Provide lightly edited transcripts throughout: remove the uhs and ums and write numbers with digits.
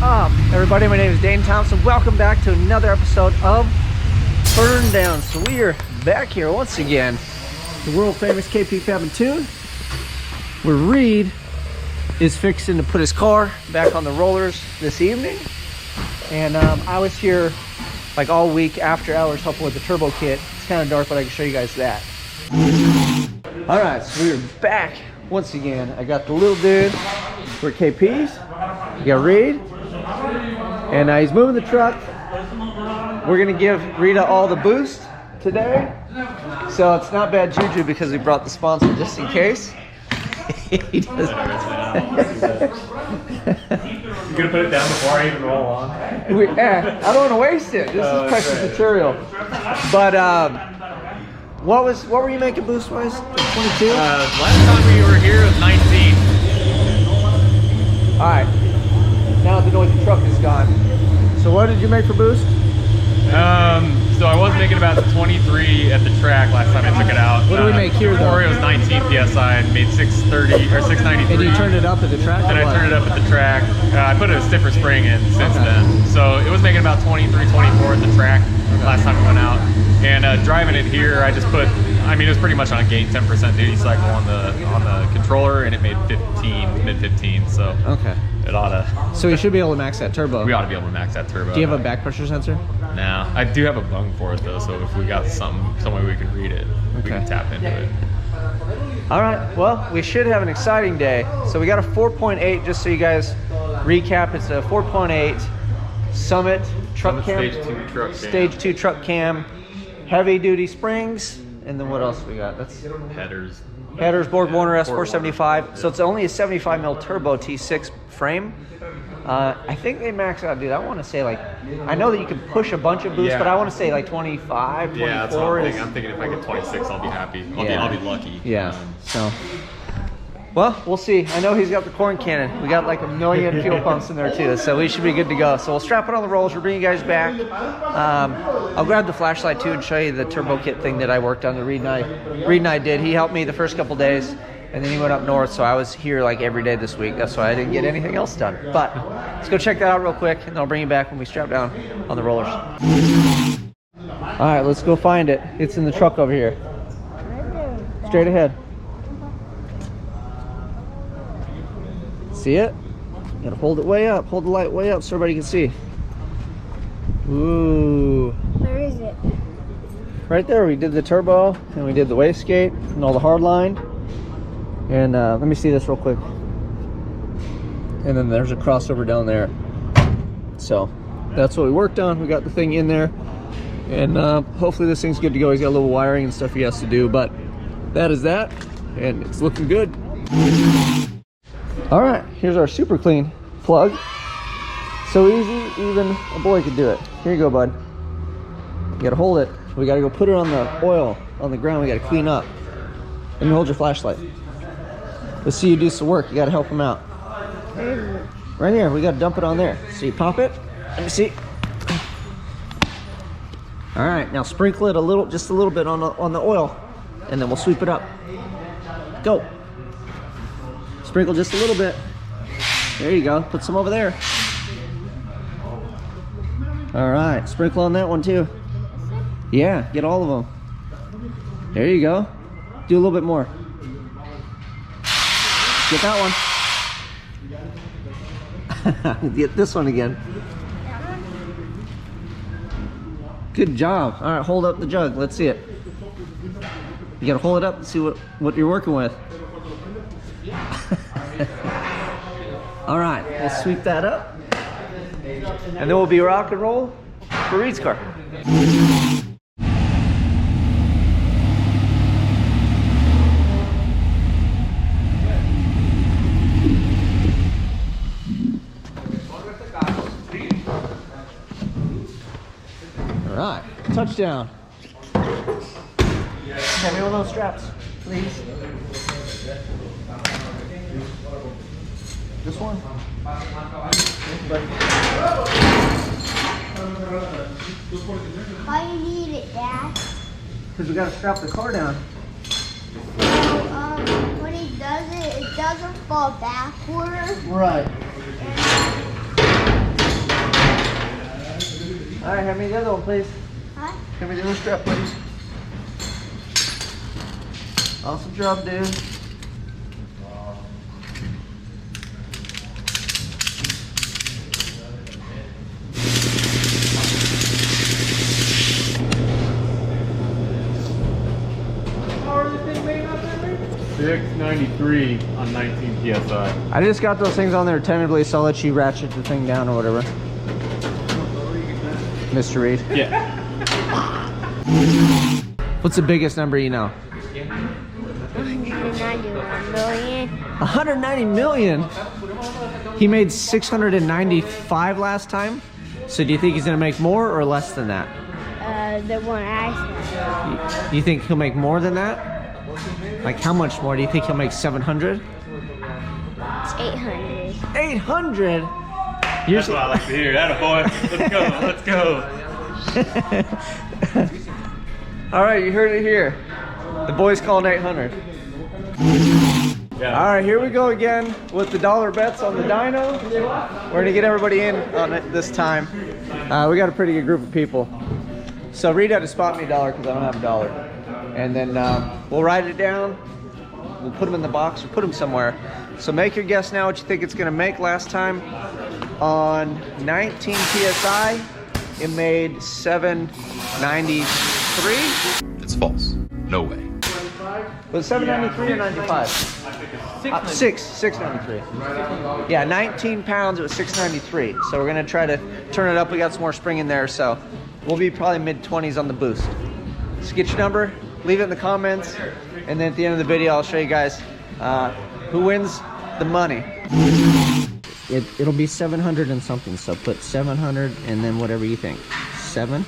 up, everybody? My name is Dane Thompson. Welcome back to another episode of BurnDown. So we are back here once again, the world famous KP Fab and Tune, where Reed is fixing to put his car back on the rollers this evening. And I was here like all week after hours helping with the turbo kit. It's kind of dark, but I can show you guys that. All right, so we're back once again. I got the little dude for KP's. We got Reed, and he's moving the truck. We're gonna give Rita all the boost today, so it's not bad juju because we brought the sponsor just in case. He does. You gonna put it down before I even roll on? I don't want to waste it. This is precious material. But what were you making boost wise? 22? Last time we were here was 19. All right. Now the noise the truck is gone. So what did you make for boost? So I was making about 23 at the track last time I took it out. What do we make here though? Before it was 19 PSI and made 630 or 693. And you turned it up at the track? Then I turned it up at the track. I put a stiffer spring in since then. So it was making about 23, 24 at the track last time we went out. And driving it here, I just put, I mean, it was pretty much on a gain 10% duty cycle on the controller, and it made 15, mid 15. So okay, it ought to. So we should be able to max that turbo. We ought to be able to max that turbo. Do you have a back pressure sensor? No, I do have a bung for it though. So if we got some way we can read it, we can tap into it. All right. Well, we should have an exciting day. So we got a 4.8. Just so you guys recap, it's a 4.8 Summit truck cam. Stage 2 truck cam. Heavy duty springs, and then what else we got? That's headers, Borg Warner S475. So it's only a 75 mil turbo T6 frame. I think they max out, dude. I want to say like, I know that you can push a bunch of boost, but I want to say like 25, 24. Yeah, that's what I'm thinking. I'm thinking if I get 26, I'll be happy. I'll be lucky. Yeah. So, well, we'll see. I know he's got the corn cannon. We got like 1 million fuel pumps in there too, so we should be good to go. So we'll strap it on the rollers. We'll bring you guys back. I'll grab the flashlight too and show you the turbo kit thing that I worked on. Reed and I did. He helped me the first couple days, and then he went up north, so I was here like every day this week. That's why I didn't get anything else done. But let's go check that out real quick, and then I'll bring you back when we strap down on the rollers. All right, let's go find it. It's in the truck over here. Straight ahead. See it? You gotta hold it way up. Hold the light way up so everybody can see. Ooh. Where is it? Right there. We did the turbo and we did the wastegate and all the hard line. And let me see this real quick. And then there's a crossover down there. So that's what we worked on. We got the thing in there. And hopefully this thing's good to go. He's got a little wiring and stuff he has to do. But that is that. And it's looking good. All right, here's our super clean plug. So easy, even a boy could do it. Here you go, bud. You gotta hold it. We gotta go put it on the oil on the ground. We gotta clean up. And you hold your flashlight. Let's see you do some work. You gotta help him out. Right here, we gotta dump it on there. So you pop it. Let me see. All right, now sprinkle it just a little bit on the oil, and then we'll sweep it up. Go. Sprinkle just a little bit. There you go. Put some over there. All right. Sprinkle on that one too. Yeah, get all of them. There you go. Do a little bit more. Get that one. Get this one again. Good job. All right, hold up the jug. Let's see it. You gotta hold it up and see what you're working with. All right, we'll sweep that up, and then we'll be rock and roll for Reed's car. All right, touchdown. Hand me one of those straps, please. This one? Why do you need it, Dad? Because we got to strap the car down. When he does it, it doesn't fall backward. Right. All right, hand me the other one, please. Huh? Hand me the other strap, please. Awesome job, dude. How is this thing made up there? 693 on 19 PSI. I just got those things on there tentatively, so I'll let you ratchet the thing down or whatever. Mr. Reed. Yeah. What's the biggest number you know? 191 million. 190 million? He made 695 last time. So do you think he's gonna make more or less than that? The one I said. You think he'll make more than that? Like how much more? Do you think he'll make 700? It's 800. 800? That's what I like to hear. That boy. Let's go. All right, you heard it here. The boys calling 800. Yeah. All right, here we go again with the dollar bets on the dyno. We're gonna get everybody in on it this time. We got a pretty good group of people. So Reed had to spot me $1 because I don't have $1. And then we'll write it down. We'll put them in the box or put them somewhere. So make your guess now what you think it's gonna make. Last time on 19 PSI, it made 793. It's false. No way. Was it 793 or 95? 693. Yeah, 19 pounds, it was 693. So we're gonna try to turn it up. We got some more spring in there, so we'll be probably mid-20s on the boost. So get your number, leave it in the comments, and then at the end of the video, I'll show you guys who wins the money. It'll be 700 and something, so put 700 and then whatever you think. 7?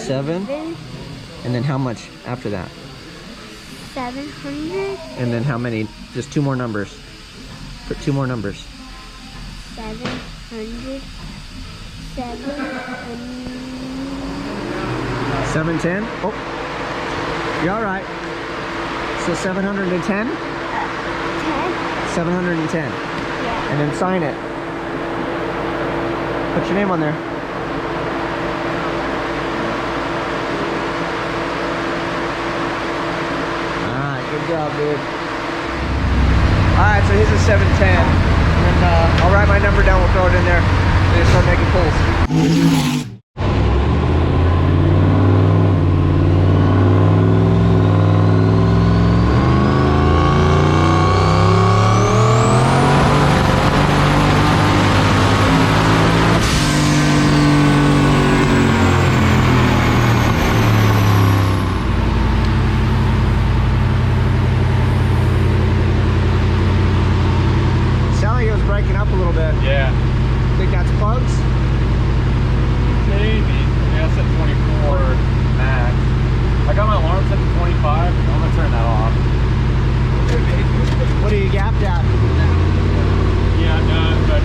7? And then how much after that? 700. And then how many? Just 2 more numbers. Put 2 more numbers. 700. 710? Oh, you're all right. So 710? 10. 710. Yeah. And then sign it. Put your name on there. Alright, good job, dude. Alright, so here's a 710. And I'll write my number down, we'll throw it in there. And then start making pulls. Yeah. Think that's plugs? Maybe. Yeah, I set 24 max. I got my alarm set to 25. I'm gonna turn that off. What are you gapped at? Yeah, no, but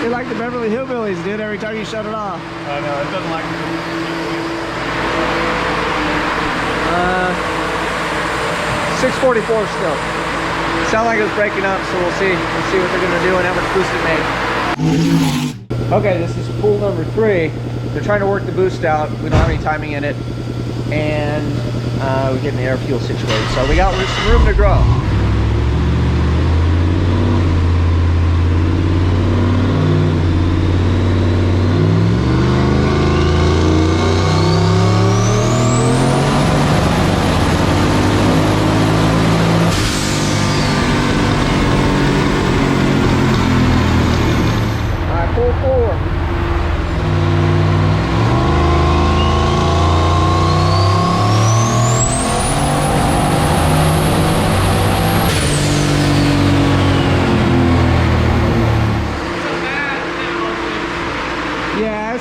You're like the Beverly Hillbillies, dude, every time you shut it off. no, it doesn't like me. 644 still. Sound like it was breaking up, so we'll see. We'll see what they're gonna do and how much boost it made. Okay, this is pool number 3. They're trying to work the boost out. We don't have any timing in it. And we're getting the air fuel situated. So we got some room to grow.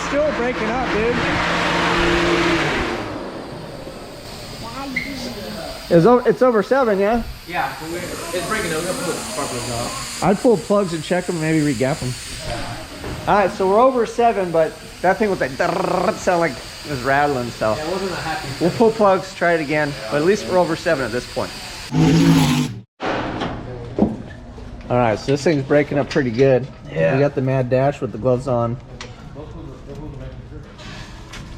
Still breaking up, dude. It's over 7, yeah? Yeah, it's breaking up. We're gonna put spark plugs off. I'd pull plugs and check them and maybe re-gap them. Alright, so we're over 7, but that thing with that sound like It was rattling, so. Yeah, I wasn't happy. We'll pull plugs, try it again, but at least we're over 7 at this point. All right, so this thing's breaking up pretty good. Yeah. We got the Mad Dash with the gloves on.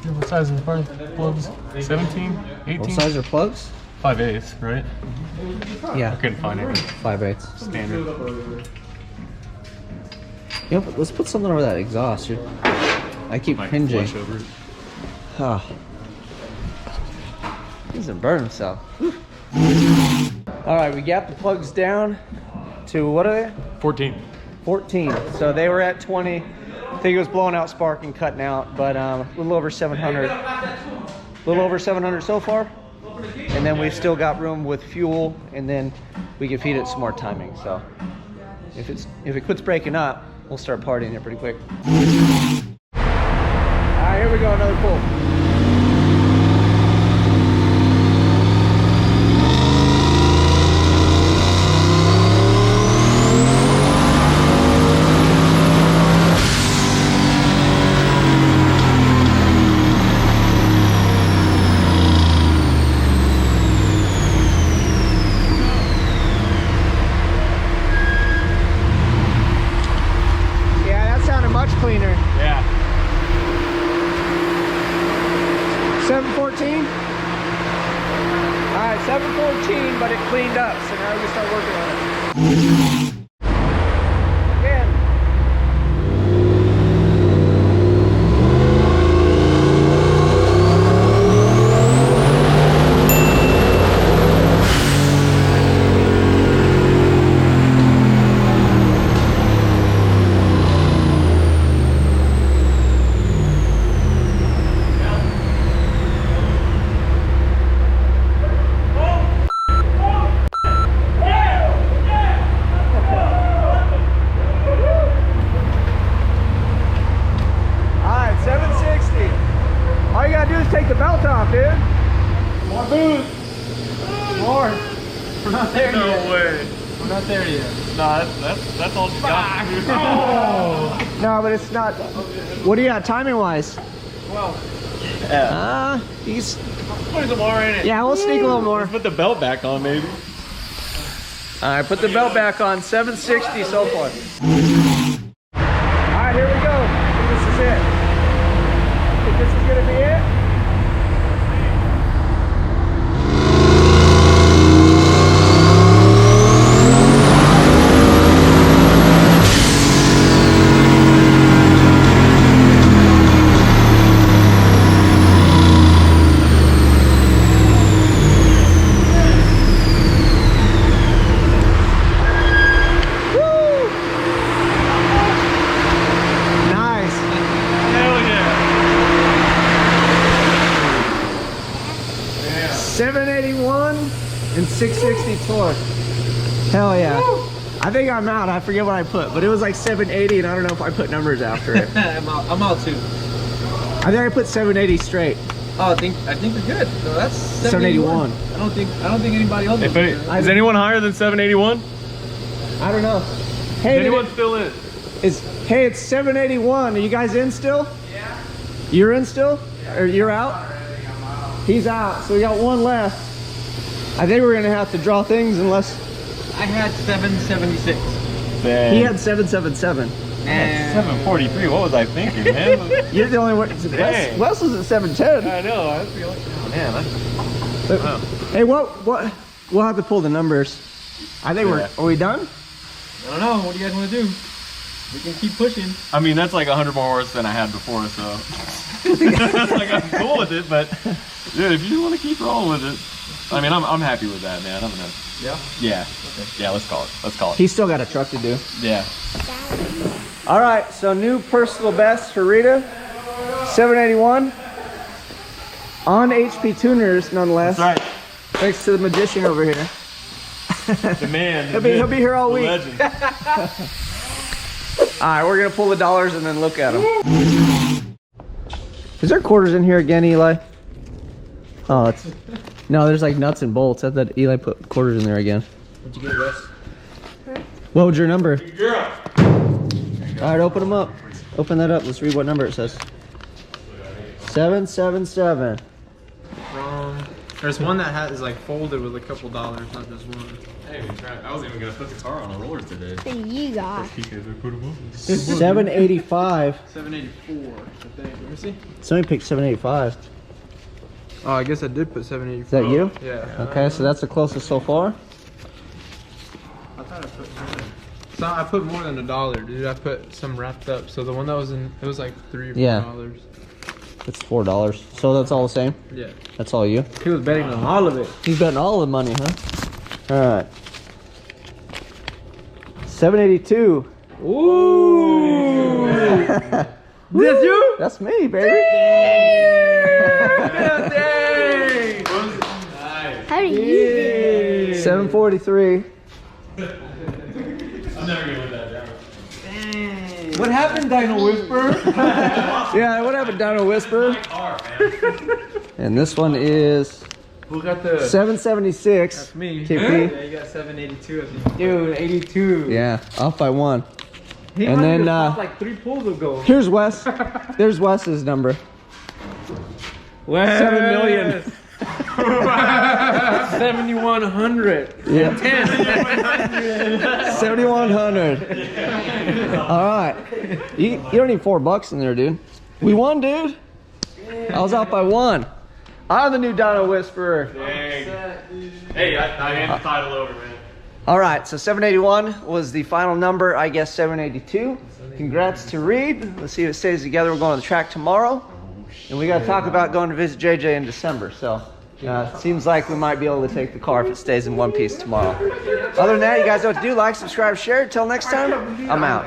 What size is the plugs? 17? 18? What size are plugs? 5/8, right? Yeah. I couldn't find it. 5/8. Standard. Yep, let's put something over that exhaust. I keep Might hinging. flush over it. Oh. He doesn't burn himself. All right, we got the plugs down to, what are they? 14. 14. So they were at 20. I think it was blowing out spark and cutting out, but a little over 700. A little over 700 so far. And then we've still got room with fuel, and then we can feed it some more timing. So if it quits breaking up, we'll start partying it pretty quick. All right, here we go, another pull. Cleaner. Yeah. 714? Alright, 714, but it cleaned up, so now we can start working on it. Again. Take the belt off, dude. More booze. More. We're not there No yet. way. We're not there yet. Nah, that's all you got. Oh. No, but it's not. What do you got timing wise? Well, He's. Put some more in it. Yeah, we'll sneak a little more. Let's put the belt back on, maybe. All right, put the belt back on. 760 so far. All right, here we go. I think this is it. I think this is gonna be it. Hell yeah. 781 and 660 torque. Hell yeah. I think I'm out. I forget what I put, but it was like 780, and I don't know if I put numbers after it. I'm out too. I think I put 780 straight. Oh, I think we're good. So that's 781. I don't think anybody else. Is anyone higher than 781? I don't know. Hey, Anyone still in? hey, it's 781. Are you guys in still? Yeah. You're in still? Yeah. Or you're out? He's out. So we got one left. I think we're gonna have to draw things unless. I had 776. He had 777. And 743. What was I thinking, man? You're the only one. Dang. Wes was at 710. I know. I feel like, oh man. Wow. Hey, what? We'll have to pull the numbers. I think are we done? I don't know. What do you guys want to do? We can keep pushing. I mean, that's like 100 more horse than I had before, so. Like, I'm cool with it, but dude, if you want to keep rolling with it, I mean, I'm happy with that, man. I'm gonna. Yeah. Yeah. Okay. Yeah. Let's call it. Let's call it. He's still got a truck to do. Yeah. All right, so new personal best for Rita, 781 on HP tuners, nonetheless. That's right. Thanks to the magician over here. The man. He'll be here all week. Legend. All right, we're gonna pull the dollars and then look at them. Is there quarters in here again, Eli? Oh, it's no. There's like nuts and bolts. I thought Eli put quarters in there again. What'd you get, Wes? What was your number? Girl. All right, open them up. Open that up. Let's read what number it says. 777. There's one that is like folded with a couple dollars, not just one. Hey, I wasn't even gonna put the car on the rollers today. What do you got? 785. 784, I think. Let me see. Somebody picked 785. Oh, I guess I did put 784. Is that you? Yeah. Okay, so that's the closest so far. I thought I put more. So I put more than $1, dude. I put some wrapped up. So the one that was in, it was like $3 or $4. It's $4. So that's all the same? Yeah. That's all you? He was betting on all of it. He's betting all the money, huh? All right. 782. Ooh. That's you? That's me, baby. Dang. How do you do it? 743. I'm never gonna win that down. What happened, Dyno Whisperer? Yeah, what happened, Dyno Whisper? Car, man. And this one is Who got the? 776. That's me. KP. Yeah, you got 782. I think. Dude, 82. Yeah, off by 1. He And wanted then, to stop like 3 pulls ago. Here's Wes. There's Wes's number. 7 million. 7,100. Yeah. 10. 7,100. All right. You don't need $4 in there, dude. We won, dude. I was out by 1. I'm the new Dyno Whisperer. Dang. Hey, I hand the title over, man. All right, so 781 was the final number. I guess 782. Congrats to Reed. Let's see if it stays together. We're going to the track tomorrow. And we got to talk about going to visit JJ in December. So it seems like we might be able to take the car if it stays in one piece tomorrow. Other than that, you guys know what to do. Like, subscribe, share. Until next time, I'm out.